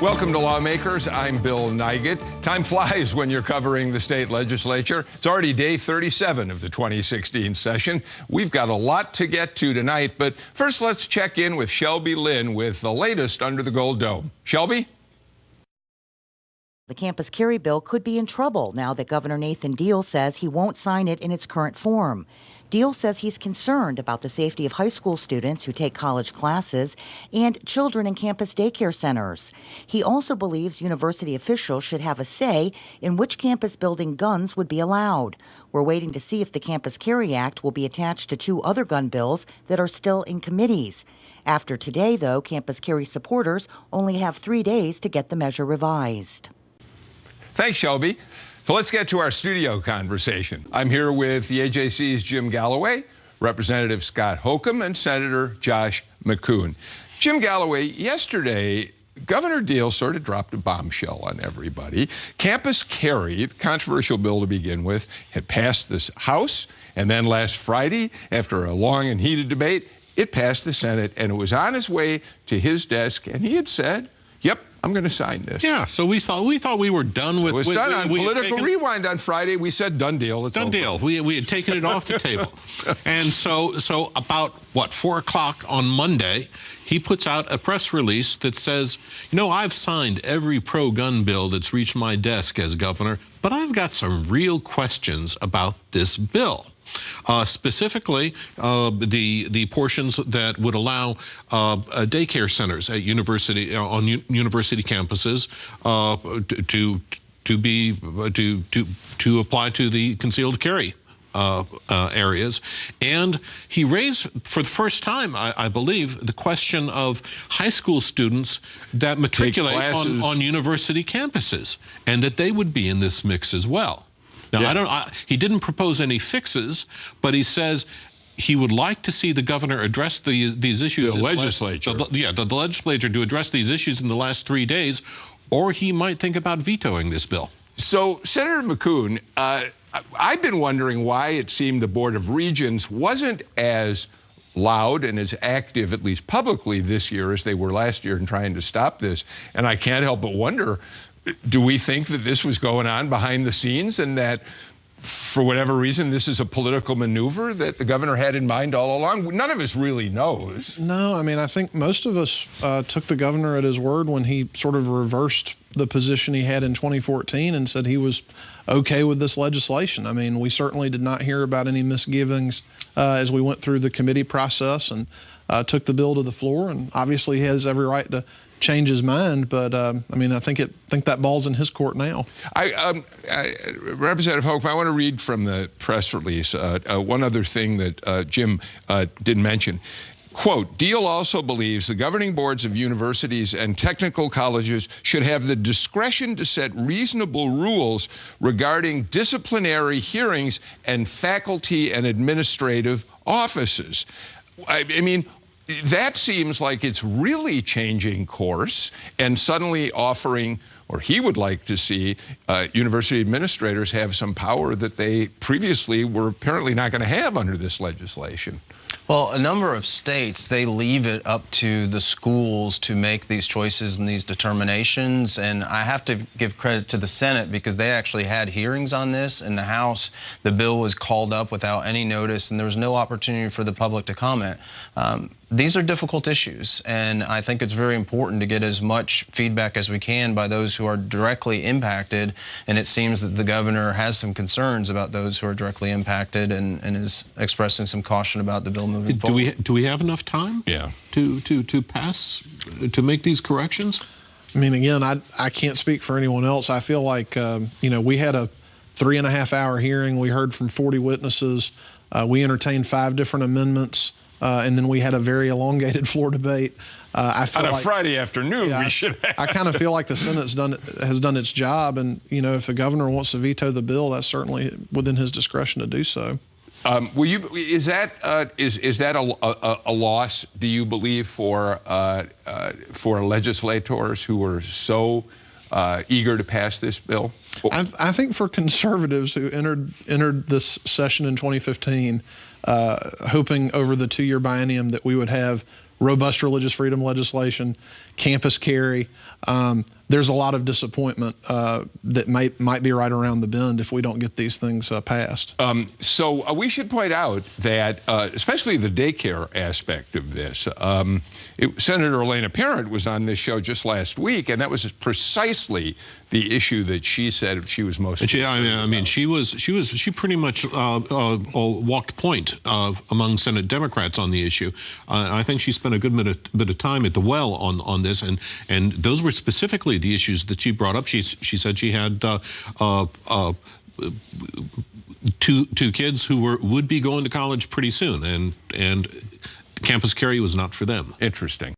Welcome to Lawmakers. I'm Bill Nigut. Time flies when you're covering the state legislature. It's already day 37 of the 2016 session. We've got a lot to get to tonight, but first let's check in with Shelby Lynn with the latest under the Gold Dome. Shelby? The campus carry bill could be in trouble now that Governor Nathan Deal says he won't sign it in its current form. Deal says he's concerned about the safety of high school students who take college classes and children in campus daycare centers. He also believes university officials should have a say in which campus building guns would be allowed. We're waiting to see if the Campus Carry Act will be attached to two other gun bills that are still in committees. After today, though, campus carry supporters only have 3 days to get the measure revised. Thanks, Shelby. So let's get to our studio conversation. I'm here with the AJC's Jim Galloway, Representative Scott Holcomb, and Senator Josh McKoon. Jim Galloway, yesterday, Governor Deal sort of dropped a bombshell on everybody. Campus Carry, the controversial bill to begin with, had passed this House, and then last Friday, after a long and heated debate, it passed the Senate, and it was on its way to his desk, and he had said, yep, I'm going to sign this. Yeah, so we thought we were done with. It was done on Political Rewind on Friday. We said done deal. It's done over. Deal. We had taken it off the table, and so about what 4 o'clock on Monday, he puts out a press release that says, you know, I've signed every pro-gun bill that's reached my desk as governor, but I've got some real questions about this bill. Specifically, the portions that would allow daycare centers at university university campuses to apply to the concealed carry areas. And he raised, for the first time, I believe, the question of high school students that matriculate on university campuses, and that they would be in this mix as well. Now, yeah. He didn't propose any fixes, but he says he would like to see the governor address these issues. The legislature. The legislature to address these issues in the last 3 days, or he might think about vetoing this bill. So, Senator McKoon, I've been wondering why it seemed the Board of Regents wasn't as loud and as active, at least publicly, this year as they were last year in trying to stop this. And I can't help but wonder, do we think that this was going on behind the scenes and that, for whatever reason, this is a political maneuver that the governor had in mind all along? None of us really knows. No, I mean, I think most of us took the governor at his word when he sort of reversed the position he had in 2014 and said he was okay with this legislation. I mean, we certainly did not hear about any misgivings as we went through the committee process and took the bill to the floor, and obviously he has every right to change his mind, but I mean, I think that ball's in his court now. Representative Hope, I want to read from the press release one other thing that Jim didn't mention. Quote, Deal also believes the governing boards of universities and technical colleges should have the discretion to set reasonable rules regarding disciplinary hearings and faculty and administrative offices. I mean, that seems like it's really changing course and suddenly offering, or he would like to see, university administrators have some power that they previously were apparently not going to have under this legislation. Well, a number of states, they leave it up to the schools to make these choices and these determinations. And I have to give credit to the Senate because they actually had hearings on this. In the House, the bill was called up without any notice, and there was no opportunity for the public to comment. These are difficult issues, and I think it's very important to get as much feedback as we can by those who are directly impacted, and it seems that the governor has some concerns about those who are directly impacted and is expressing some caution about the bill moving forward. Do we have enough time to pass, to make these corrections? I mean, again, I can't speak for anyone else. I feel like, you know, we had a 3.5-hour hearing. We heard from 40 witnesses. We entertained 5 different amendments. And then we had a very elongated floor debate. I feel on a Friday afternoon, we should have. I kind of feel like the Senate's has done its job, and you know, if the governor wants to veto the bill, that's certainly within his discretion to do so. Is that a loss? Do you believe for legislators who are so eager to pass this bill? I think for conservatives who entered this session in 2015, hoping over the 2-year biennium that we would have robust religious freedom legislation, campus carry. There's a lot of disappointment that might be right around the bend if we don't get these things passed. So we should point out that, especially the daycare aspect of this, Senator Elena Parent was on this show just last week, and that was precisely the issue that she said she was most. I mean, she pretty much walked point among Senate Democrats on the issue. I think she spent a good bit of time at the well on this, and those were specifically the issues that she brought up. She said she had two kids who would be going to college pretty soon, and campus carry was not for them. Interesting.